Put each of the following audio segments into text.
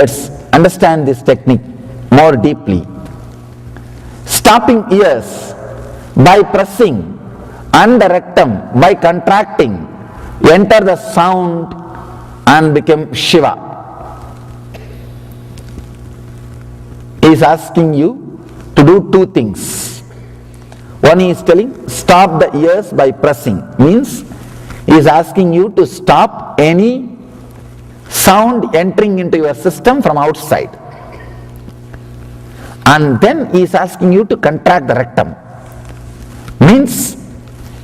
Let's understand this technique more deeply. Stopping ears by pressing and the rectum by contracting, enter the sound and become Shiva. He is asking you to do two things. One is telling stop the ears by pressing, means he is asking you to stop any sound entering into your system from outside. And then he is asking you to contract the rectum, means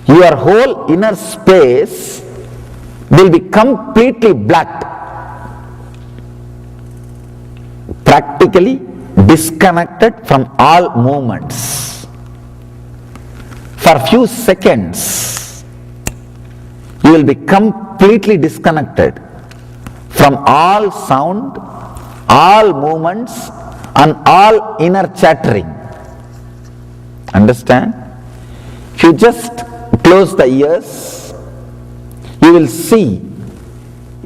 your whole inner space will be completely black, practically disconnected from all movements. For few seconds, you will be completely disconnected from all sound, all movements, and all inner chattering. Understand? If you just close the ears, you will see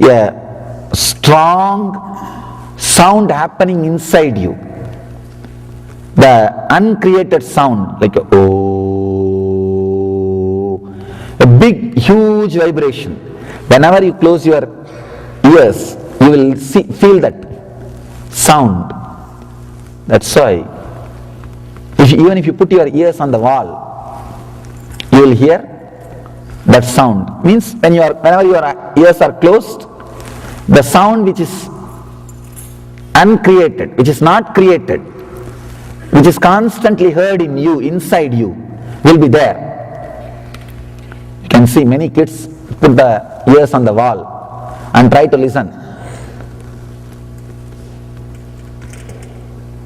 a strong sound happening inside you. The uncreated sound, like a big, huge vibration. Whenever you close your ears, you will feel that sound. That's why, even if you put your ears on the wall, you will hear that sound. Means whenever your ears are closed, the sound which is uncreated, which is not created, which is constantly heard in you, inside you, will be there. You can see many kids put the ears on the wall and try to listen.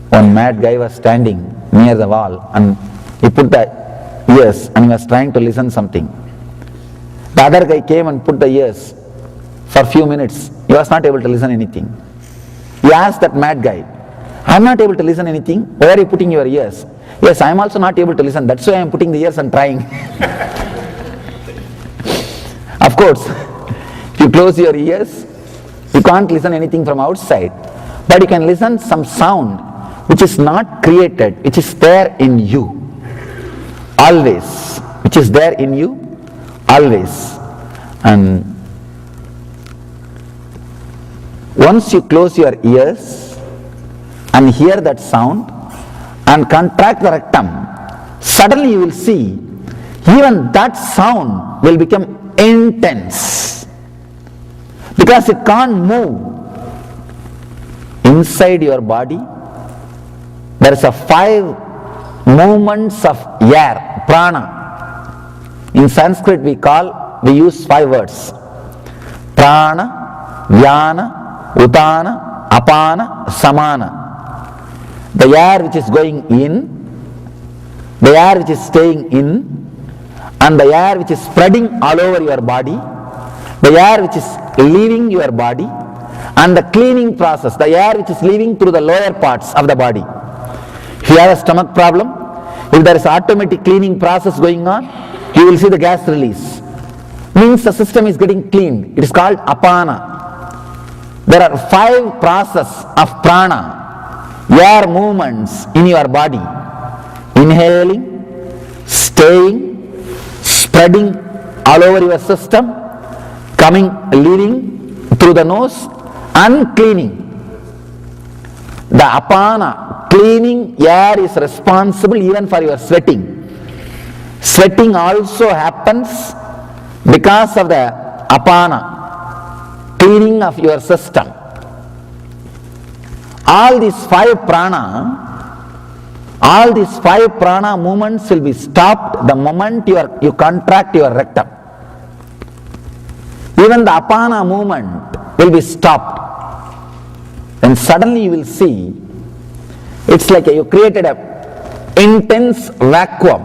One mad guy was standing near the wall and he put the ears and he was trying to listen something. The other guy came and put the ears for a few minutes. He was not able to listen anything. He asked that mad guy, I am not able to listen anything. Why are you putting your ears? Yes, I am also not able to listen. That's why I am putting the ears and trying. Of course, if you close your ears, you can't listen anything from outside. But you can listen some sound which is not created, which is there in you. Always. Which is there in you. Always. And once you close your ears and hear that sound and contract the rectum, suddenly you will see even that sound will become intense, because it can't move. Inside your body there is a 5 movements of air, prana. In Sanskrit we use 5 words: prana, vyana, utana, apana, samana. The air which is going in, the air which is staying in, and the air which is spreading all over your body, the air which is leaving your body, and the cleaning process, the air which is leaving through the lower parts of the body. If you have a stomach problem, if there is automatic cleaning process going on, you will see the gas release. Means the system is getting cleaned. It is called apana. There are 5 processes of prana, air movements in your body: inhaling, staying, spreading all over your system, coming, leaving through the nose, and cleaning. The apana, cleaning air, is responsible even for your sweating. Sweating also happens because of the apana, cleaning of your system. All these 5 prana movements will be stopped the moment you contract your rectum. Even the apana movement will be stopped. Then suddenly you will see it's like you created a intense vacuum.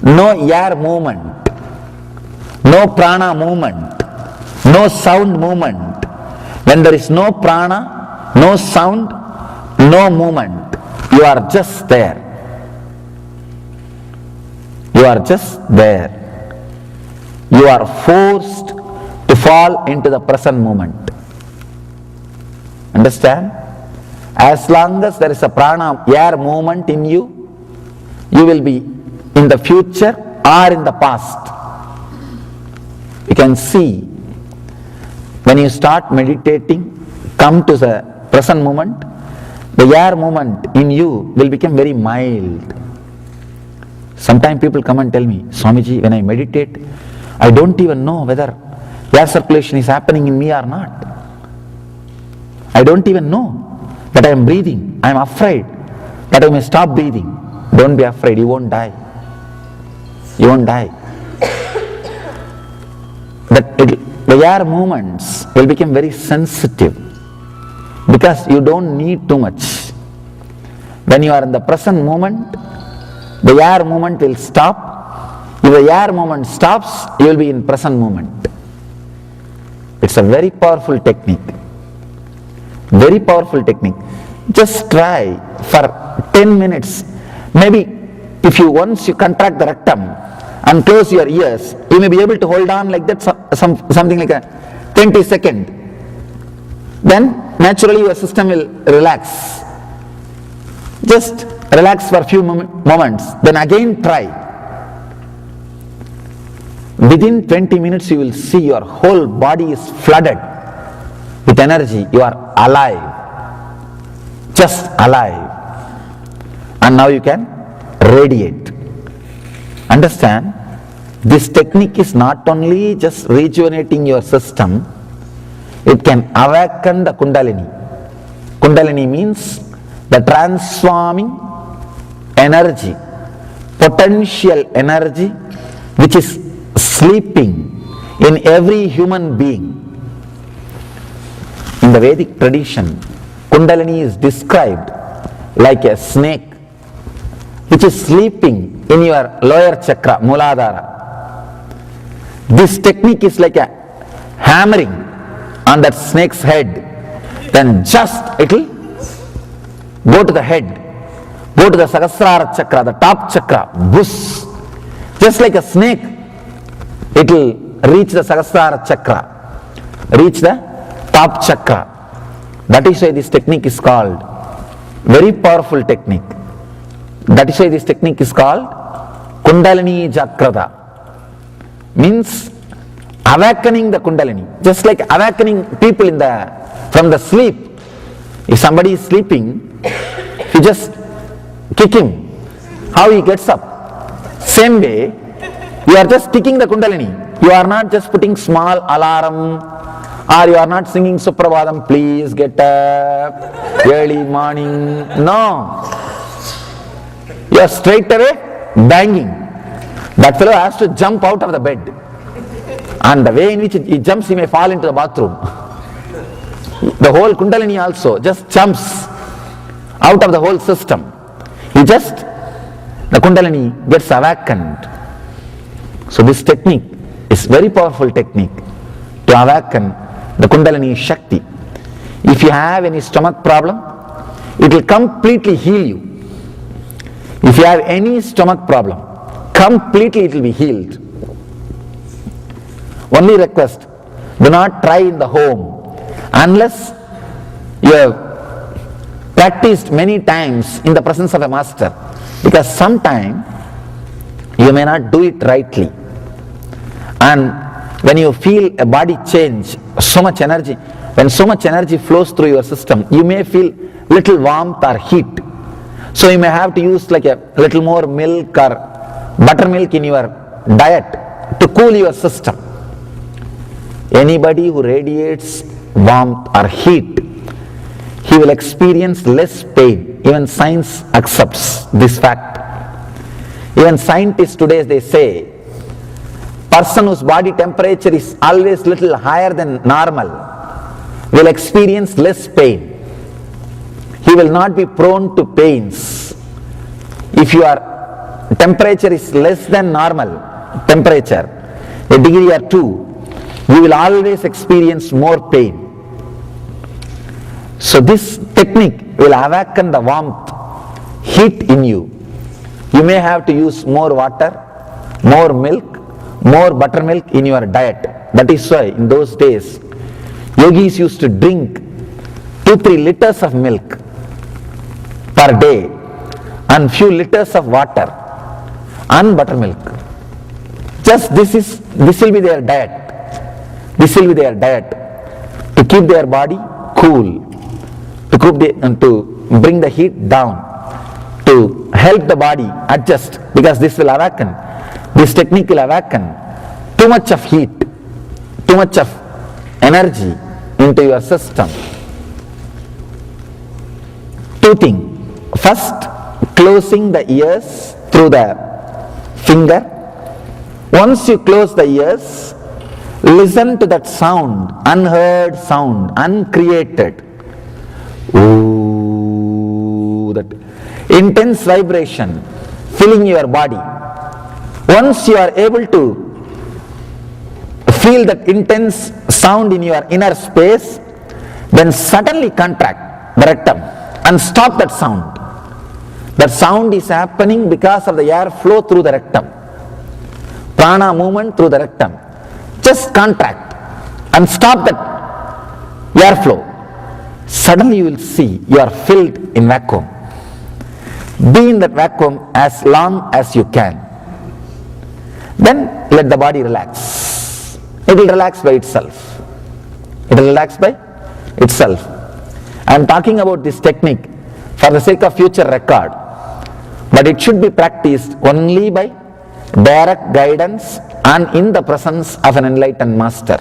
No air movement, no prana movement, no sound movement. When there is no prana, no sound, no movement, you are just there. You are just there. You are forced to fall into the present moment. Understand? As long as there is a prana, air movement in you, you will be in the future or in the past. You can see when you start meditating, come to the present moment, the air movement in you will become very mild. Sometimes people come and tell me, Swamiji, when I meditate, I don't even know whether air circulation is happening in me or not. I don't even know that I am breathing. I am afraid that I may stop breathing. Don't be afraid, you won't die. You won't die. The air movements will become very sensitive because you don't need too much. When you are in the present moment, the air movement will stop. If the air movement stops, you will be in present moment. It's a very powerful technique. Very powerful technique. Just try for 10 minutes. Maybe if you once you contract the rectum and close your ears, you may be able to hold on like that something like a 20 seconds. Then naturally your system will relax. Just relax for a few moments, then again try. Within 20 minutes you will see your whole body is flooded with energy. You are alive, just alive. And now you can radiate. Understand? This technique is not only just rejuvenating your system, it can awaken the Kundalini. Kundalini means the transforming energy, potential energy which is sleeping in every human being. In the Vedic tradition, Kundalini is described like a snake which is sleeping in your lower chakra, Muladhara. This technique is like a hammering on that snake's head. Then just it will go to the head, go to the Sahasrara chakra, the top chakra, boosh. Just like a snake, it will reach the Sahasrara chakra, reach the top chakra. That is why this technique is called very powerful technique. That is why this technique is called Kundalini Jagrata. Means awakening the Kundalini. Just like awakening people from the sleep. If somebody is sleeping, you just kick him. How he gets up? Same way, you are just kicking the Kundalini. You are not just putting small alarm, or you are not singing Suprabhadam, please get up, early morning. No. You are straight away banging. That fellow has to jump out of the bed. And the way in which he jumps, he may fall into the bathroom. The whole Kundalini also just jumps out of the whole system. The Kundalini gets awakened. So this technique is very powerful technique to awaken the Kundalini Shakti. If you have any stomach problem, it will completely heal you. If you have any stomach problem, completely it will be healed. Only request, do not try in the home unless you have practiced many times in the presence of a master, because sometime you may not do it rightly. And when you feel a body change, so much energy, when so much energy flows through your system, you may feel little warmth or heat. So you may have to use like a little more milk or buttermilk in your diet to cool your system. Anybody who radiates warmth or heat, he will experience less pain. Even science accepts this fact. Even scientists today, they say, person whose body temperature is always little higher than normal will experience less pain. He will not be prone to pains. If your temperature is less than normal temperature, a degree or two, you will always experience more pain. So this technique will awaken the warmth, heat in you. You may have to use more water, more milk, more buttermilk in your diet. That is why in those days, yogis used to drink 2-3 liters of milk per day and few liters of water and buttermilk. Just this will be their diet. This will be their diet to keep their body cool, to bring the heat down, to help the body adjust, because this will awaken, this technique will awaken too much of heat, too much of energy into your system. Two things. First, closing the ears through the finger. Once you close the ears, listen to that sound, unheard sound, uncreated. Ooh, that intense vibration filling your body. Once you are able to feel that intense sound in your inner space, then suddenly contract the rectum and stop that sound. That sound is happening because of the air flow through the rectum, prana movement through the rectum. Just contract and stop that airflow. Suddenly you will see you are filled in vacuum. Be in that vacuum as long as you can. Then let the body relax. It will relax by itself. It will relax by itself. I am talking about this technique for the sake of future record, but it should be practiced only by direct guidance and in the presence of an enlightened master.